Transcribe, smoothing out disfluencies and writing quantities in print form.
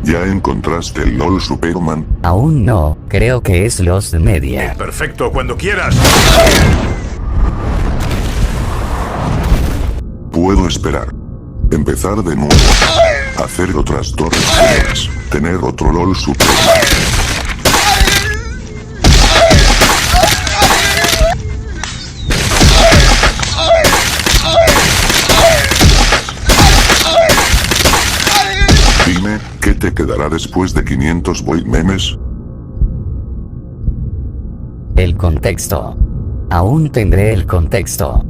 ¿Ya encontraste el LOL Superman? Aún no, creo que es los media. Perfecto, cuando quieras. Puedo esperar. Empezar de nuevo. Hacer otras 2 peleas. Tener otro LOL Superman. Dime, ¿qué te quedará después de 500 void memes? El contexto. Aún tendré el contexto.